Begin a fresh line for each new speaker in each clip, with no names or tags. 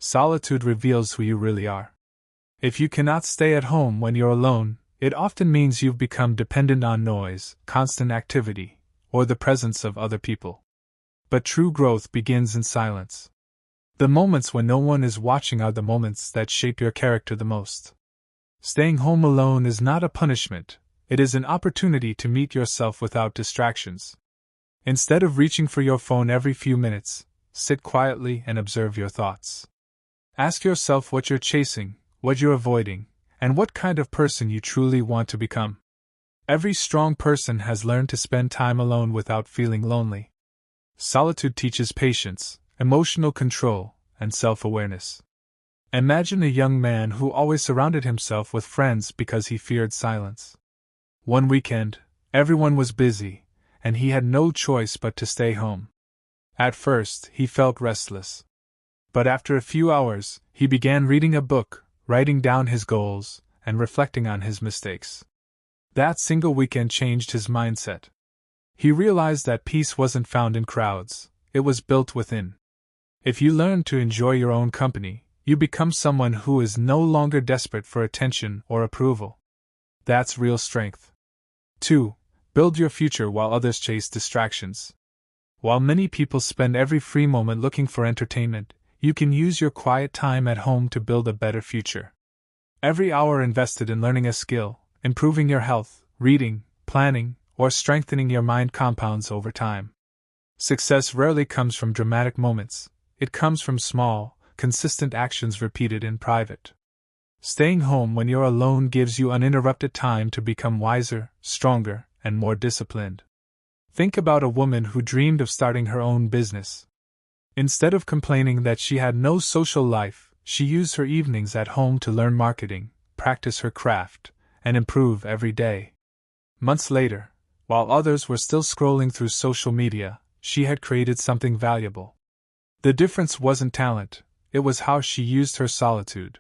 solitude reveals who you really are. If you cannot stay at home when you're alone, it often means you've become dependent on noise, constant activity, or the presence of other people. But true growth begins in silence. The moments when no one is watching are the moments that shape your character the most. Staying home alone is not a punishment, it is an opportunity to meet yourself without distractions. Instead of reaching for your phone every few minutes, sit quietly and observe your thoughts. Ask yourself what you're chasing, what you're avoiding, and what kind of person you truly want to become. Every strong person has learned to spend time alone without feeling lonely. Solitude teaches patience, emotional control, and self-awareness. Imagine a young man who always surrounded himself with friends because he feared silence. One weekend, everyone was busy, and he had no choice but to stay home. At first, he felt restless. But after a few hours, he began reading a book, writing down his goals, and reflecting on his mistakes. That single weekend changed his mindset. He realized that peace wasn't found in crowds, it was built within. If you learn to enjoy your own company, you become someone who is no longer desperate for attention or approval. That's real strength. 2. Build your future while others chase distractions. While many people spend every free moment looking for entertainment, you can use your quiet time at home to build a better future. Every hour invested in learning a skill, improving your health, reading, planning, or strengthening your mind compounds over time. Success rarely comes from dramatic moments, it comes from small, consistent actions repeated in private. Staying home when you're alone gives you uninterrupted time to become wiser, stronger, and more disciplined. Think about a woman who dreamed of starting her own business. Instead of complaining that she had no social life, she used her evenings at home to learn marketing, practice her craft, and improve every day. Months later, while others were still scrolling through social media, she had created something valuable. The difference wasn't talent, it was how she used her solitude.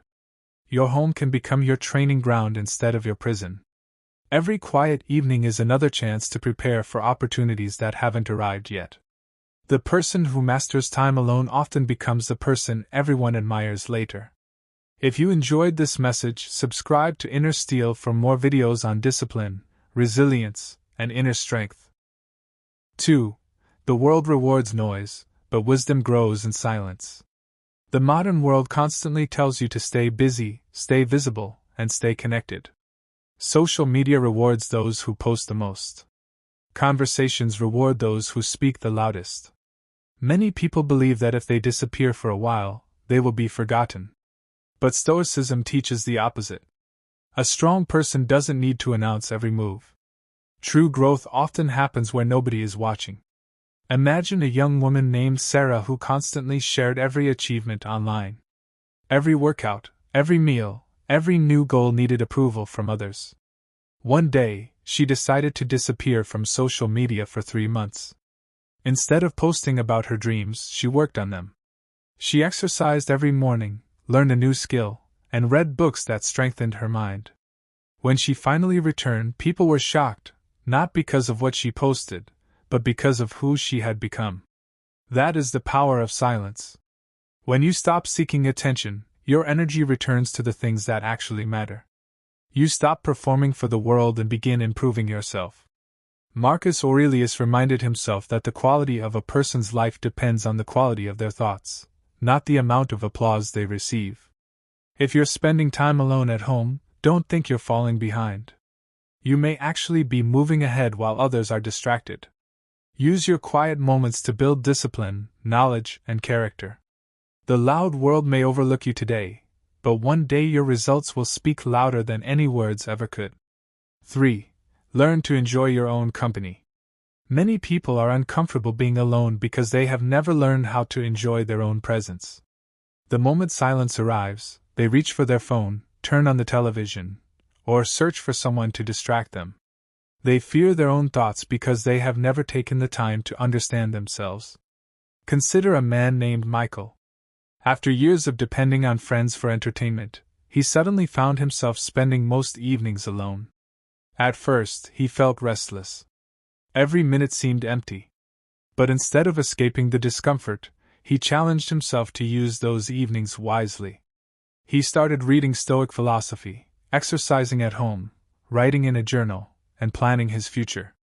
Your home can become your training ground instead of your prison. Every quiet evening is another chance to prepare for opportunities that haven't arrived yet. The person who masters time alone often becomes the person everyone admires later. If you enjoyed this message, subscribe to Inner Steel for more videos on discipline, resilience, and inner strength. 2. The world rewards noise, but wisdom grows in silence. The modern world constantly tells you to stay busy, stay visible, and stay connected. Social media rewards those who post the most. Conversations reward those who speak the loudest. Many people believe that if they disappear for a while, they will be forgotten. But Stoicism teaches the opposite. A strong person doesn't need to announce every move. True growth often happens where nobody is watching. Imagine a young woman named Sarah who constantly shared every achievement online. Every workout, every meal, every new goal needed approval from others. One day, she decided to disappear from social media for 3 months. Instead of posting about her dreams, she worked on them. She exercised every morning, learned a new skill, and read books that strengthened her mind. When she finally returned, people were shocked, not because of what she posted, but because of who she had become. That is the power of silence. When you stop seeking attention, your energy returns to the things that actually matter. You stop performing for the world and begin improving yourself. Marcus Aurelius reminded himself that the quality of a person's life depends on the quality of their thoughts, not the amount of applause they receive. If you're spending time alone at home, don't think you're falling behind. You may actually be moving ahead while others are distracted. Use your quiet moments to build discipline, knowledge, and character. The loud world may overlook you today, but one day your results will speak louder than any words ever could. 3. Learn to enjoy your own company. Many people are uncomfortable being alone because they have never learned how to enjoy their own presence. The moment silence arrives, they reach for their phone, turn on the television, or search for someone to distract them. They fear their own thoughts because they have never taken the time to understand themselves. Consider a man named Michael. After years of depending on friends for entertainment, he suddenly found himself spending most evenings alone. At first, he felt restless. Every minute seemed empty. But instead of escaping the discomfort, he challenged himself to use those evenings wisely. He started reading Stoic philosophy, exercising at home, writing in a journal, and planning his future.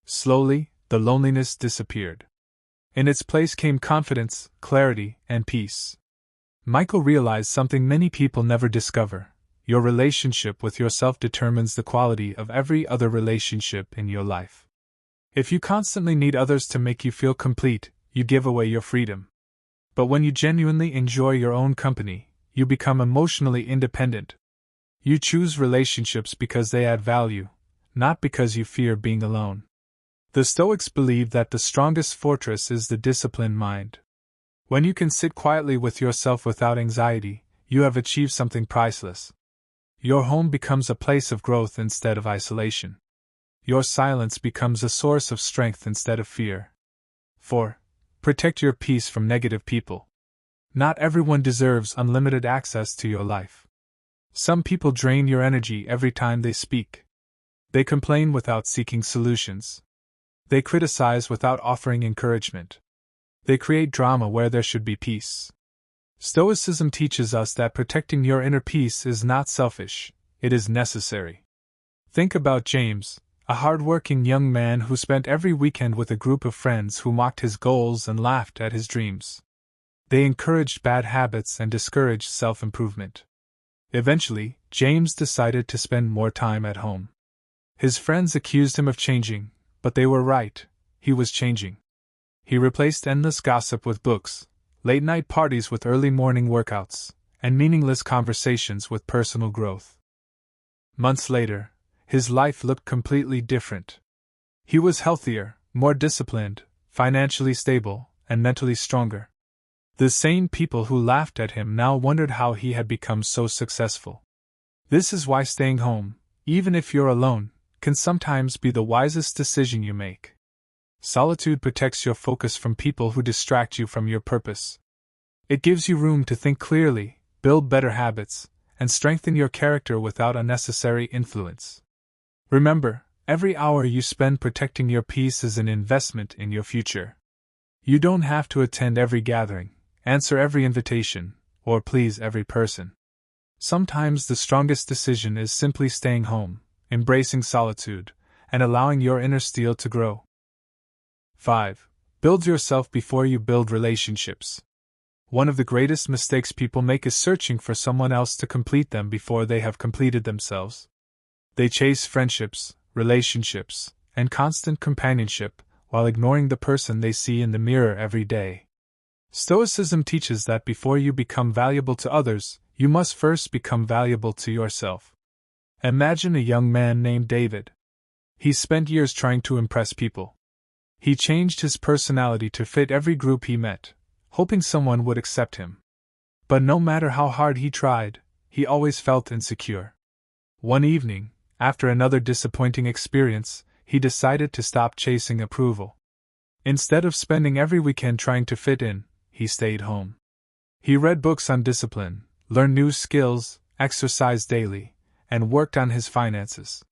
Slowly, the loneliness disappeared. In its place came confidence, clarity, and peace. Michael realized something many people never discover. Your relationship with yourself determines the quality of every other relationship in your life. If you constantly need others to make you feel complete, you give away your freedom. But when you genuinely enjoy your own company, you become emotionally independent. You choose relationships because they add value, not because you fear being alone. The Stoics believe that the strongest fortress is the disciplined mind. When you can sit quietly with yourself without anxiety, you have achieved something priceless. Your home becomes a place of growth instead of isolation. Your silence becomes a source of strength instead of fear. 4. Protect your peace from negative people. Not everyone deserves unlimited access to your life. Some people drain your energy every time they speak. They complain without seeking solutions. They criticize without offering encouragement. They create drama where there should be peace. Stoicism teaches us that protecting your inner peace is not selfish, it is necessary. Think about James, a hard-working young man who spent every weekend with a group of friends who mocked his goals and laughed at his dreams. They encouraged bad habits and discouraged self-improvement. Eventually, James decided to spend more time at home. His friends accused him of changing, but they were right, he was changing. He replaced endless gossip with books, late-night parties with early morning workouts, and meaningless conversations with personal growth. Months later, his life looked completely different. He was healthier, more disciplined, financially stable, and mentally stronger. The same people who laughed at him now wondered how he had become so successful. This is why staying home, even if you're alone, can sometimes be the wisest decision you make. Solitude protects your focus from people who distract you from your purpose. It gives you room to think clearly, build better habits, and strengthen your character without unnecessary influence. Remember, every hour you spend protecting your peace is an investment in your future. You don't have to attend every gathering, answer every invitation, or please every person. Sometimes the strongest decision is simply staying home, embracing solitude, and allowing your inner steel to grow. 5. Build yourself before you build relationships. One of the greatest mistakes people make is searching for someone else to complete them before they have completed themselves. They chase friendships, relationships, and constant companionship, while ignoring the person they see in the mirror every day. Stoicism teaches that before you become valuable to others, you must first become valuable to yourself. Imagine a young man named David. He spent years trying to impress people. He changed his personality to fit every group he met, hoping someone would accept him. But no matter how hard he tried, he always felt insecure. One evening, after another disappointing experience, he decided to stop chasing approval. Instead of spending every weekend trying to fit in, he stayed home. He read books on discipline, learned new skills, exercised daily, and worked on his finances.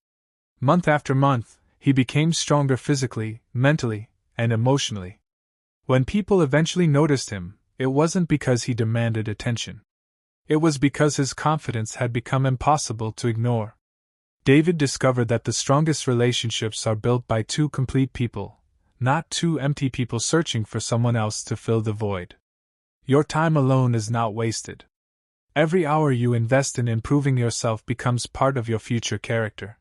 Month after month, he became stronger physically, mentally, and emotionally. When people eventually noticed him, it wasn't because he demanded attention. It was because his confidence had become impossible to ignore. David discovered that the strongest relationships are built by two complete people, not two empty people searching for someone else to fill the void. Your time alone is not wasted. Every hour you invest in improving yourself becomes part of your future character.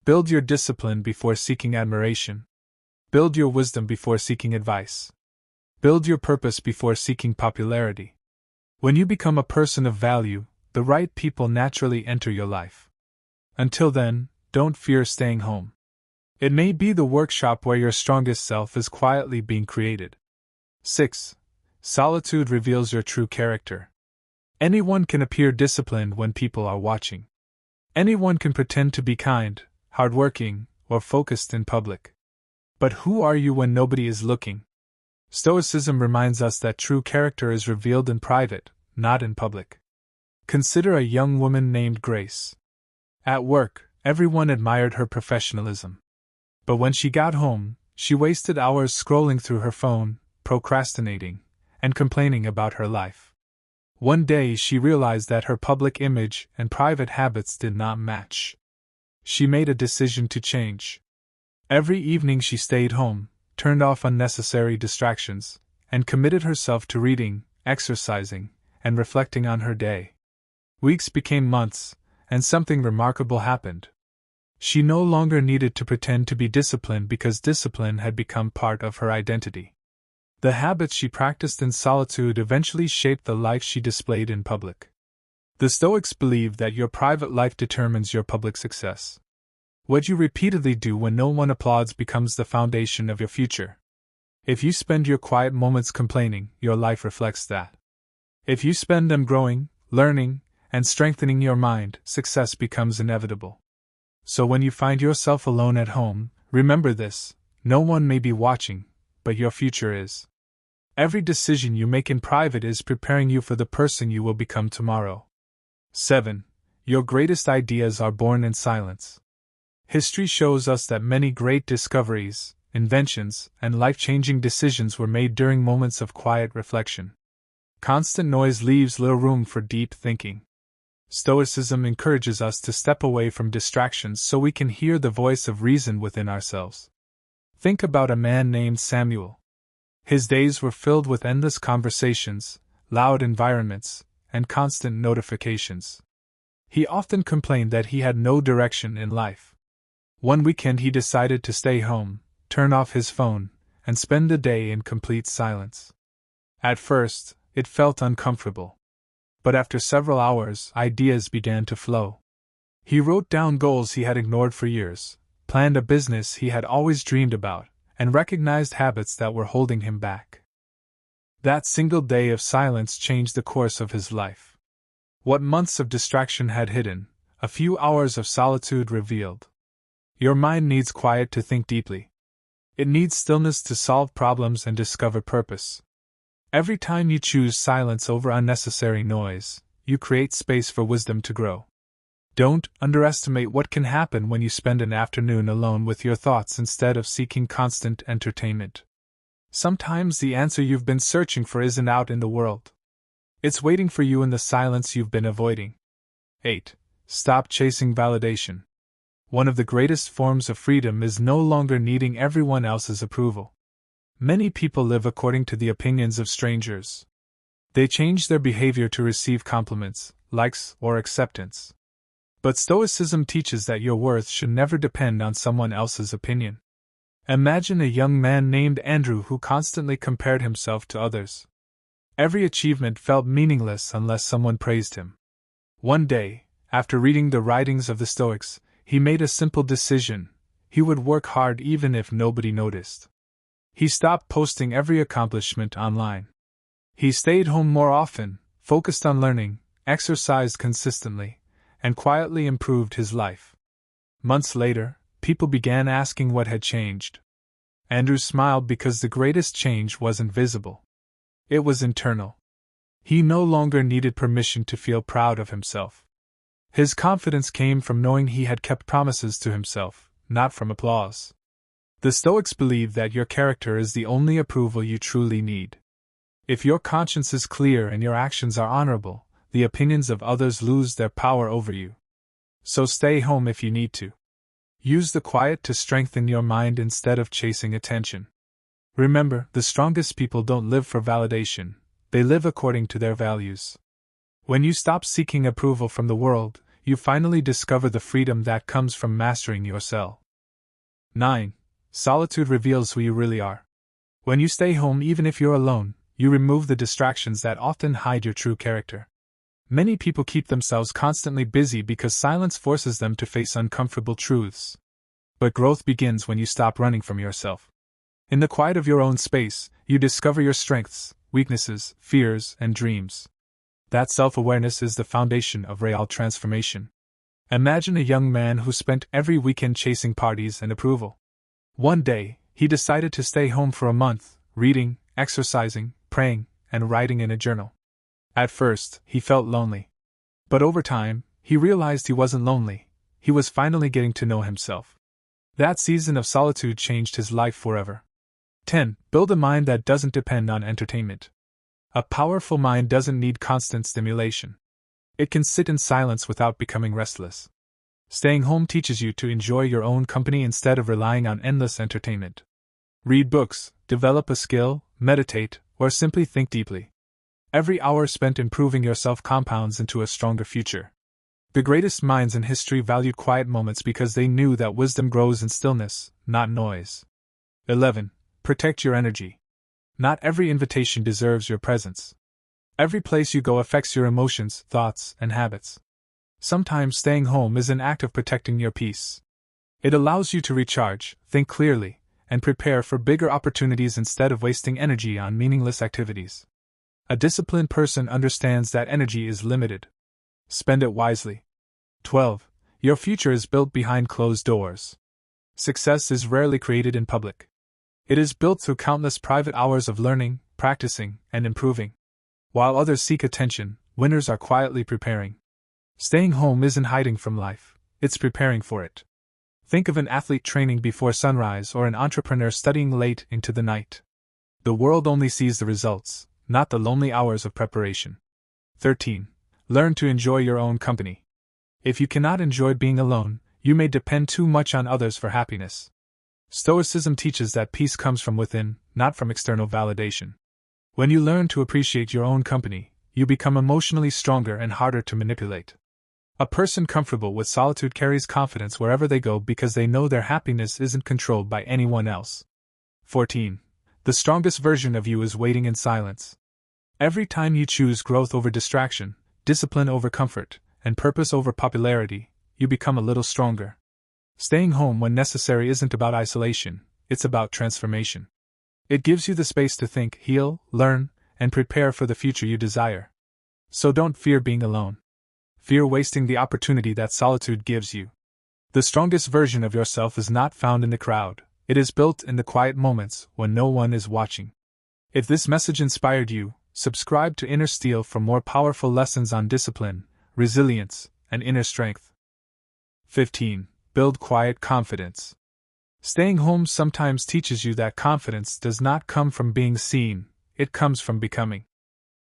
Build your discipline before seeking admiration. Build your wisdom before seeking advice. Build your purpose before seeking popularity. When you become a person of value, the right people naturally enter your life. Until then, don't fear staying home. It may be the workshop where your strongest self is quietly being created. 6. Solitude reveals your true character. Anyone can appear disciplined when people are watching. Anyone can pretend to be kind, hardworking, or focused in public. But who are you when nobody is looking? Stoicism reminds us that true character is revealed in private, not in public. Consider a young woman named Grace. At work, everyone admired her professionalism. But when she got home, she wasted hours scrolling through her phone, procrastinating, and complaining about her life. One day she realized that her public image and private habits did not match. She made a decision to change. Every evening she stayed home, turned off unnecessary distractions, and committed herself to reading, exercising, and reflecting on her day. Weeks became months, and something remarkable happened. She no longer needed to pretend to be disciplined because discipline had become part of her identity. The habits she practiced in solitude eventually shaped the life she displayed in public. The Stoics believed that your private life determines your public success. What you repeatedly do when no one applauds becomes the foundation of your future. If you spend your quiet moments complaining, your life reflects that. If you spend them growing, learning, and strengthening your mind, success becomes inevitable. So when you find yourself alone at home, remember this: no one may be watching, but your future is. Every decision you make in private is preparing you for the person you will become tomorrow. 7. Your greatest ideas are born in silence. History shows us that many great discoveries, inventions, and life-changing decisions were made during moments of quiet reflection. Constant noise leaves little room for deep thinking. Stoicism encourages us to step away from distractions so we can hear the voice of reason within ourselves. Think about a man named Samuel. His days were filled with endless conversations, loud environments, and constant notifications. He often complained that he had no direction in life. One weekend he decided to stay home, turn off his phone, and spend the day in complete silence. At first, it felt uncomfortable. But after several hours, ideas began to flow. He wrote down goals he had ignored for years, planned a business he had always dreamed about, and recognized habits that were holding him back. That single day of silence changed the course of his life. What months of distraction had hidden, a few hours of solitude revealed. Your mind needs quiet to think deeply. It needs stillness to solve problems and discover purpose. Every time you choose silence over unnecessary noise, you create space for wisdom to grow. Don't underestimate what can happen when you spend an afternoon alone with your thoughts instead of seeking constant entertainment. Sometimes the answer you've been searching for isn't out in the world. It's waiting for you in the silence you've been avoiding. 8. Stop chasing validation. One of the greatest forms of freedom is no longer needing everyone else's approval. Many people live according to the opinions of strangers. They change their behavior to receive compliments, likes, or acceptance. But Stoicism teaches that your worth should never depend on someone else's opinion. Imagine a young man named Andrew who constantly compared himself to others. Every achievement felt meaningless unless someone praised him. One day, after reading the writings of the Stoics, he made a simple decision: he would work hard even if nobody noticed. He stopped posting every accomplishment online. He stayed home more often, focused on learning, exercised consistently, and quietly improved his life. Months later, people began asking what had changed. Andrew smiled because the greatest change wasn't visible. It was internal. He no longer needed permission to feel proud of himself. His confidence came from knowing he had kept promises to himself, not from applause. The Stoics believe that your character is the only approval you truly need. If your conscience is clear and your actions are honorable, the opinions of others lose their power over you. So stay home if you need to. Use the quiet to strengthen your mind instead of chasing attention. Remember, the strongest people don't live for validation, they live according to their values. When you stop seeking approval from the world, you finally discover the freedom that comes from mastering yourself. 9. Solitude reveals who you really are. When you stay home, even if you're alone, you remove the distractions that often hide your true character. Many people keep themselves constantly busy because silence forces them to face uncomfortable truths. But growth begins when you stop running from yourself. In the quiet of your own space, you discover your strengths, weaknesses, fears, and dreams. That self-awareness is the foundation of real transformation. Imagine a young man who spent every weekend chasing parties and approval. One day, he decided to stay home for a month, reading, exercising, praying, and writing in a journal. At first, he felt lonely. But over time, he realized he wasn't lonely. He was finally getting to know himself. That season of solitude changed his life forever. 10. Build a mind that doesn't depend on entertainment. A powerful mind doesn't need constant stimulation. It can sit in silence without becoming restless. Staying home teaches you to enjoy your own company instead of relying on endless entertainment. Read books, develop a skill, meditate, or simply think deeply. Every hour spent improving yourself compounds into a stronger future. The greatest minds in history valued quiet moments because they knew that wisdom grows in stillness, not noise. 11. Protect your energy. Not every invitation deserves your presence. Every place you go affects your emotions, thoughts, and habits. Sometimes staying home is an act of protecting your peace. It allows you to recharge, think clearly, and prepare for bigger opportunities instead of wasting energy on meaningless activities. A disciplined person understands that energy is limited. Spend it wisely. 12. Your future is built behind closed doors. Success is rarely created in public. It is built through countless private hours of learning, practicing, and improving. While others seek attention, winners are quietly preparing. Staying home isn't hiding from life, it's preparing for it. Think of an athlete training before sunrise or an entrepreneur studying late into the night. The world only sees the results, not the lonely hours of preparation. 13. Learn to enjoy your own company. If you cannot enjoy being alone, you may depend too much on others for happiness. Stoicism teaches that peace comes from within, not from external validation. When you learn to appreciate your own company, you become emotionally stronger and harder to manipulate. A person comfortable with solitude carries confidence wherever they go because they know their happiness isn't controlled by anyone else. 14. The strongest version of you is waiting in silence. Every time you choose growth over distraction, discipline over comfort, and purpose over popularity, you become a little stronger. Staying home when necessary isn't about isolation, it's about transformation. It gives you the space to think, heal, learn, and prepare for the future you desire. So don't fear being alone. Fear wasting the opportunity that solitude gives you. The strongest version of yourself is not found in the crowd, it is built in the quiet moments when no one is watching. If this message inspired you, subscribe to Inner Steel for more powerful lessons on discipline, resilience, and inner strength. 15. Build quiet confidence. Staying home sometimes teaches you that confidence does not come from being seen, it comes from becoming.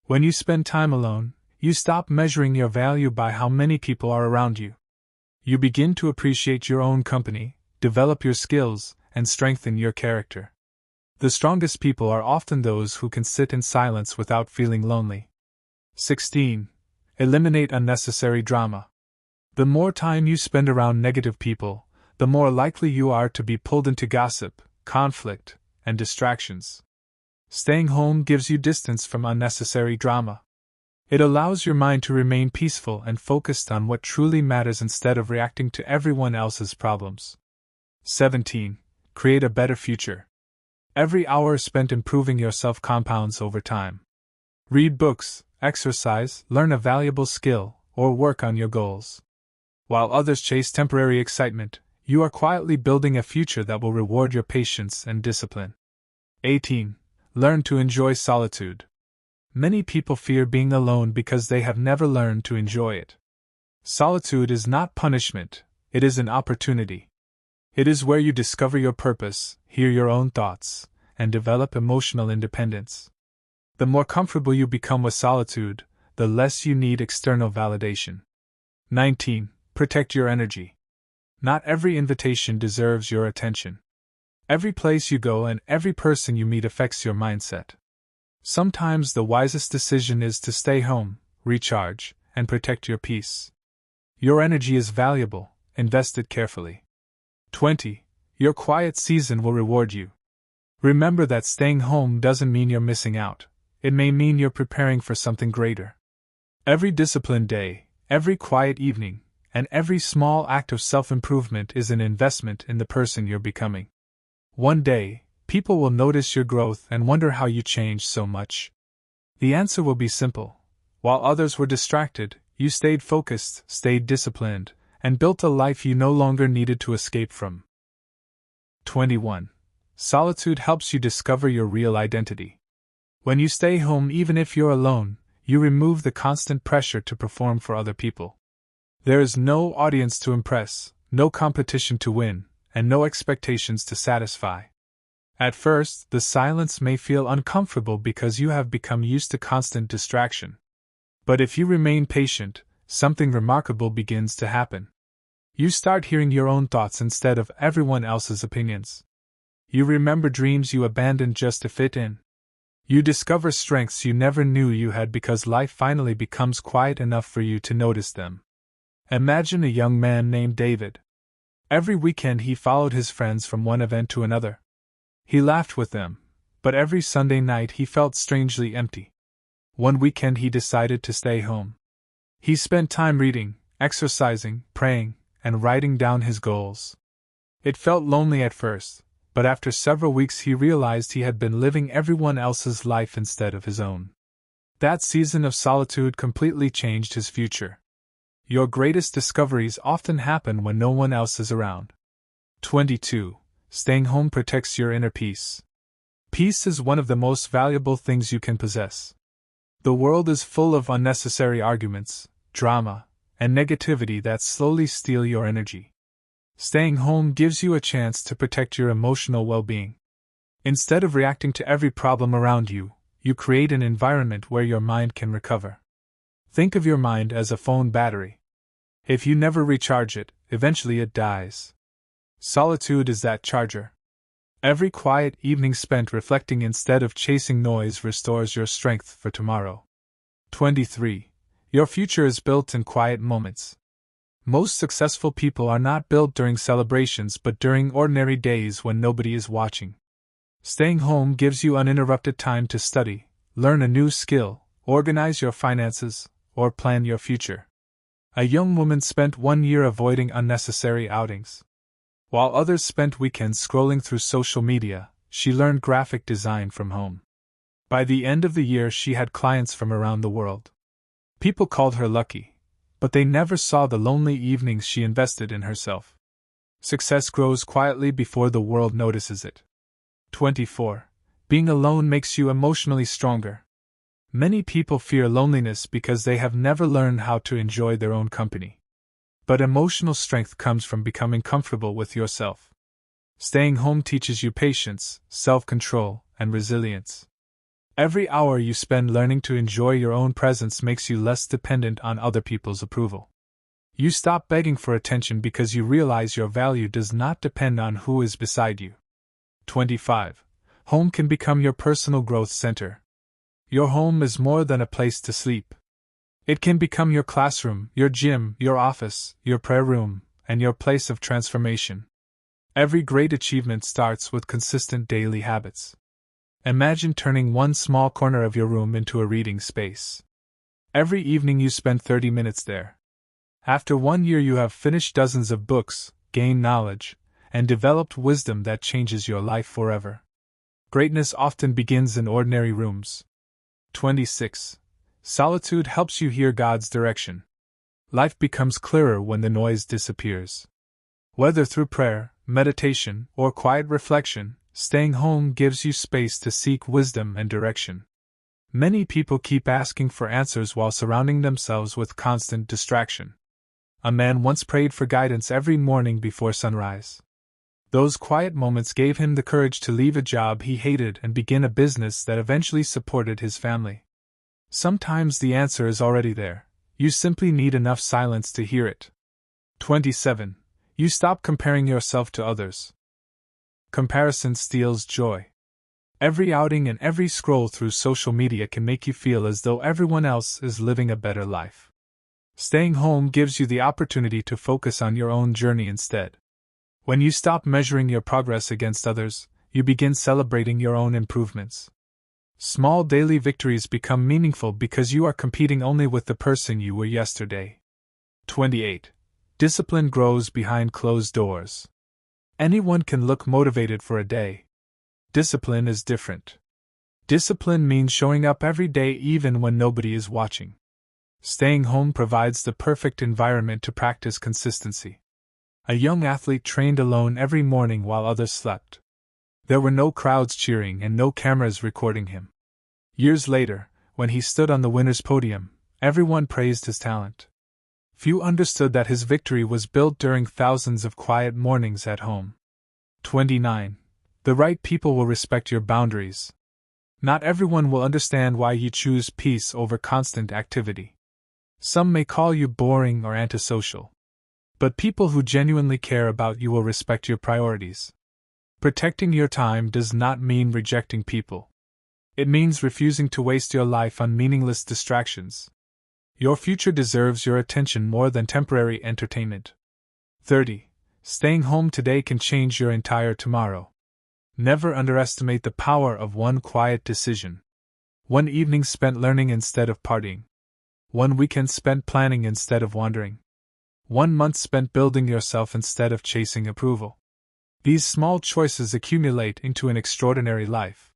When you spend time alone, you stop measuring your value by how many people are around you. You begin to appreciate your own company, develop your skills, and strengthen your character. The strongest people are often those who can sit in silence without feeling lonely. 16. Eliminate unnecessary drama. The more time you spend around negative people, the more likely you are to be pulled into gossip, conflict, and distractions. Staying home gives you distance from unnecessary drama. It allows your mind to remain peaceful and focused on what truly matters instead of reacting to everyone else's problems. 17. Create a better future. Every hour spent improving yourself compounds over time. Read books, exercise, learn a valuable skill, or work on your goals. While others chase temporary excitement, you are quietly building a future that will reward your patience and discipline. 18. Learn to enjoy solitude. Many people fear being alone because they have never learned to enjoy it. Solitude is not punishment, it is an opportunity. It is where you discover your purpose, hear your own thoughts, and develop emotional independence. The more comfortable you become with solitude, the less you need external validation. 19. Protect your energy. Not every invitation deserves your attention. Every place you go and every person you meet affects your mindset. Sometimes the wisest decision is to stay home, recharge, and protect your peace. Your energy is valuable, invest it carefully. 20. Your quiet season will reward you. Remember that staying home doesn't mean you're missing out, it may mean you're preparing for something greater. Every disciplined day, every quiet evening, and every small act of self-improvement is an investment in the person you're becoming. One day, people will notice your growth and wonder how you changed so much. The answer will be simple. While others were distracted, you stayed focused, stayed disciplined, and built a life you no longer needed to escape from. 21. Solitude helps you discover your real identity. When you stay home, even if you're alone, you remove the constant pressure to perform for other people. There is no audience to impress, no competition to win, and no expectations to satisfy. At first, the silence may feel uncomfortable because you have become used to constant distraction. But if you remain patient, something remarkable begins to happen. You start hearing your own thoughts instead of everyone else's opinions. You remember dreams you abandoned just to fit in. You discover strengths you never knew you had because life finally becomes quiet enough for you to notice them. Imagine a young man named David. Every weekend he followed his friends from one event to another. He laughed with them, but every Sunday night he felt strangely empty. One weekend he decided to stay home. He spent time reading, exercising, praying, and writing down his goals. It felt lonely at first, but after several weeks he realized he had been living everyone else's life instead of his own. That season of solitude completely changed his future. Your greatest discoveries often happen when no one else is around. 22. Staying home protects your inner peace. Peace is one of the most valuable things you can possess. The world is full of unnecessary arguments, drama, and negativity that slowly steal your energy. Staying home gives you a chance to protect your emotional well-being. Instead of reacting to every problem around you, you create an environment where your mind can recover. Think of your mind as a phone battery. If you never recharge it, eventually it dies. Solitude is that charger. Every quiet evening spent reflecting instead of chasing noise restores your strength for tomorrow. 23. Your future is built in quiet moments. Most successful people are not built during celebrations but during ordinary days when nobody is watching. Staying home gives you uninterrupted time to study, learn a new skill, organize your finances, or plan your future. A young woman spent 1 year avoiding unnecessary outings. While others spent weekends scrolling through social media, she learned graphic design from home. By the end of the year, she had clients from around the world. People called her lucky, but they never saw the lonely evenings she invested in herself. Success grows quietly before the world notices it. 24. Being alone makes you emotionally stronger. Many people fear loneliness because they have never learned how to enjoy their own company. But emotional strength comes from becoming comfortable with yourself. Staying home teaches you patience, self-control, and resilience. Every hour you spend learning to enjoy your own presence makes you less dependent on other people's approval. You stop begging for attention because you realize your value does not depend on who is beside you. 25. Home can become your personal growth center. Your home is more than a place to sleep. It can become your classroom, your gym, your office, your prayer room, and your place of transformation. Every great achievement starts with consistent daily habits. Imagine turning one small corner of your room into a reading space. Every evening you spend 30 minutes there. After 1 year you have finished dozens of books, gained knowledge, and developed wisdom that changes your life forever. Greatness often begins in ordinary rooms. 26. Solitude helps you hear God's direction. Life becomes clearer when the noise disappears. Whether through prayer, meditation, or quiet reflection, staying home gives you space to seek wisdom and direction. Many people keep asking for answers while surrounding themselves with constant distraction. A man once prayed for guidance every morning before sunrise. Those quiet moments gave him the courage to leave a job he hated and begin a business that eventually supported his family. Sometimes the answer is already there. You simply need enough silence to hear it. 27. You stop comparing yourself to others. Comparison steals joy. Every outing and every scroll through social media can make you feel as though everyone else is living a better life. Staying home gives you the opportunity to focus on your own journey instead. When you stop measuring your progress against others, you begin celebrating your own improvements. Small daily victories become meaningful because you are competing only with the person you were yesterday. 28. Discipline grows behind closed doors. Anyone can look motivated for a day. Discipline is different. Discipline means showing up every day even when nobody is watching. Staying home provides the perfect environment to practice consistency. A young athlete trained alone every morning while others slept. There were no crowds cheering and no cameras recording him. Years later, when he stood on the winner's podium, everyone praised his talent. Few understood that his victory was built during thousands of quiet mornings at home. 29. The right people will respect your boundaries. Not everyone will understand why you choose peace over constant activity. Some may call you boring or antisocial. But people who genuinely care about you will respect your priorities. Protecting your time does not mean rejecting people. It means refusing to waste your life on meaningless distractions. Your future deserves your attention more than temporary entertainment. 30. Staying home today can change your entire tomorrow. Never underestimate the power of one quiet decision. One evening spent learning instead of partying. One weekend spent planning instead of wandering. 1 month spent building yourself instead of chasing approval. These small choices accumulate into an extraordinary life.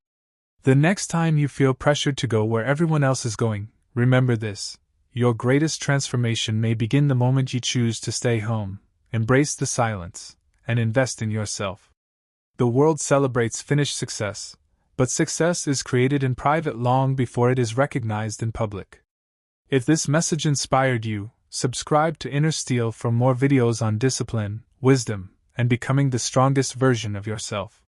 The next time you feel pressured to go where everyone else is going, remember this: your greatest transformation may begin the moment you choose to stay home, embrace the silence, and invest in yourself. The world celebrates finished success, but success is created in private long before it is recognized in public. If this message inspired you, subscribe to Inner Steel for more videos on discipline, wisdom, and becoming the strongest version of yourself.